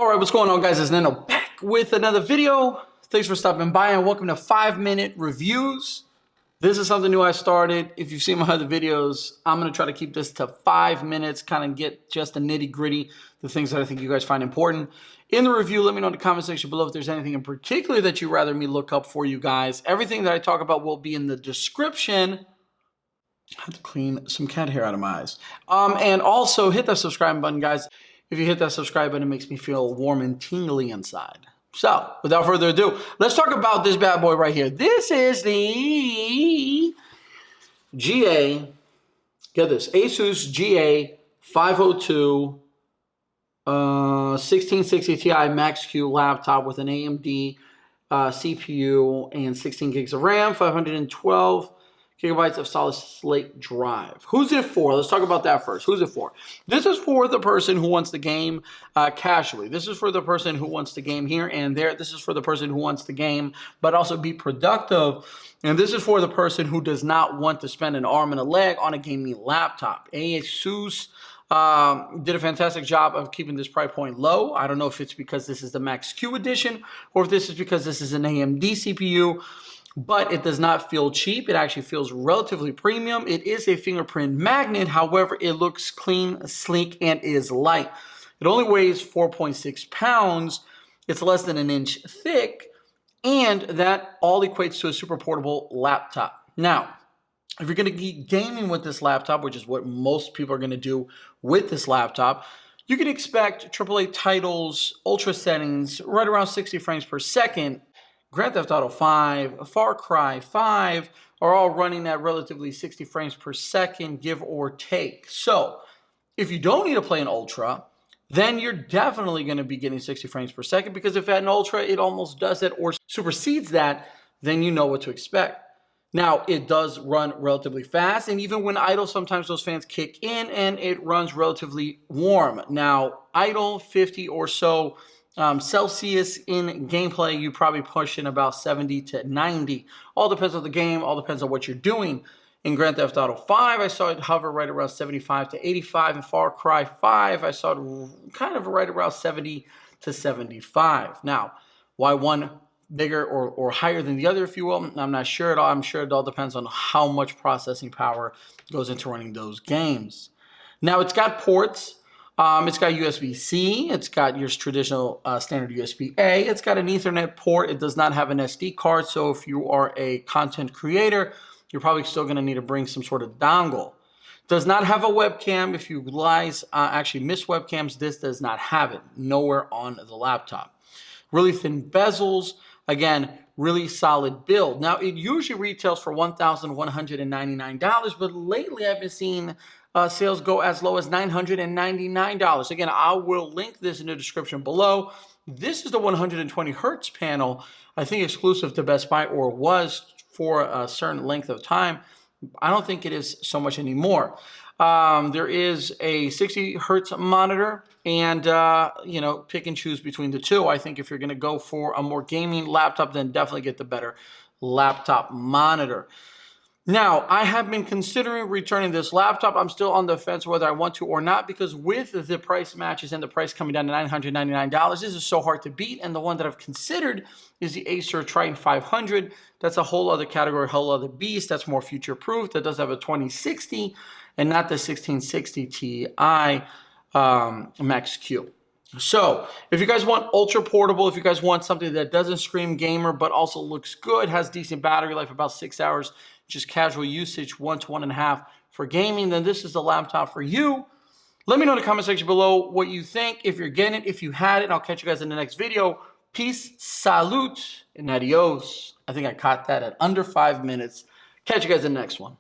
All right, what's going on, guys? It's Nano back with another video. Thanks for stopping by and welcome to 5-minute reviews. This is something new I started. If you've seen my other videos, I'm going to try to keep this to 5 minutes, kind of get just the nitty-gritty, the things that I think you guys find important. In the review, let me know in the comment section below if there's anything in particular that you'd rather me look up for you guys. Everything that I talk about will be in the description. I have to clean some cat hair out of my eyes. And also hit that subscribe button, guys. If you hit that subscribe button, it makes me feel warm and tingly inside. So, without further ado, let's talk about this bad boy right here. This is the GA, get this, Asus GA 502 1660 Ti Max-Q laptop with an AMD CPU and 16 gigs of RAM, 512 gigabytes of solid state drive. Who's it for? Let's talk about that first. Who's it for? This is for the person who wants the game casually. This is for the person who wants to game here and there. This is for the person who wants to game but also be productive. And this is for the person who does not want to spend an arm and a leg on a gaming laptop. Asus did a fantastic job of keeping this price point low. I don't know if it's because this is the Max-Q edition or if this is because this is an AMD CPU. But it does not feel cheap. It actually feels relatively premium. It is a fingerprint magnet. However, it looks clean, sleek, and is light. It only weighs 4.6 pounds. It's less than an inch thick. And that all equates to a super portable laptop. Now, if you're going to be gaming with this laptop, which is what most people are going to do with this laptop, you can expect AAA titles, ultra settings, right around 60 frames per second. Grand Theft Auto 5, Far Cry 5 are all running at relatively 60 frames per second, give or take. So, if you don't need to play an Ultra, then you're definitely going to be getting 60 frames per second, because if at an Ultra it almost does it or supersedes that, then you know what to expect. Now, it does run relatively fast, and even when idle, sometimes those fans kick in and it runs relatively warm. Now, idle 50 or so Celsius in gameplay, you probably push in about 70 to 90. All depends on the game, all depends on what you're doing. In Grand Theft Auto 5, I saw it hover right around 75 to 85. In Far Cry 5, I saw it kind of right around 70 to 75. Now, why one bigger or higher than the other, if you will, I'm not sure at all. I'm sure it all depends on how much processing power goes into running those games. Now, it's got ports. It's got USB-C, it's got your traditional standard USB-A, it's got an Ethernet port, it does not have an SD card, so if you are a content creator, you're probably still going to need to bring some sort of dongle. Does not have a webcam. If you guys actually miss webcams, this does not have it, nowhere on the laptop. Really thin bezels, again, really solid build. Now, it usually retails for $1,199, but lately I've been seeing sales go as low as $999. Again, I will link this in the description below. This is the 120 hertz panel, I think exclusive to Best Buy, or was for a certain length of time. I don't think it is so much anymore. There is a 60 hertz monitor, and you know, pick and choose between the two. I think if you're going to go for a more gaming laptop, then definitely get the better laptop monitor. Now, I have been considering returning this laptop. I'm still on the fence whether I want to or not, because with the price matches and the price coming down to $999, this is so hard to beat. And the one that I've considered is the Acer Triton 500. That's a whole other category, whole other beast. That's more future-proof. That does have a 2060 and not the 1660 Ti Max-Q. So, if you guys want ultra portable, if you guys want something that doesn't scream gamer but also looks good, has decent battery life, about 6 hours, just casual usage, 1 to 1.5 for gaming, then this is the laptop for you. Let me know in the comment section below what you think, if you're getting it, if you had it. I'll catch you guys in the next video. Peace, salute, and adios. I think I caught that at under 5 minutes. Catch you guys in the next one.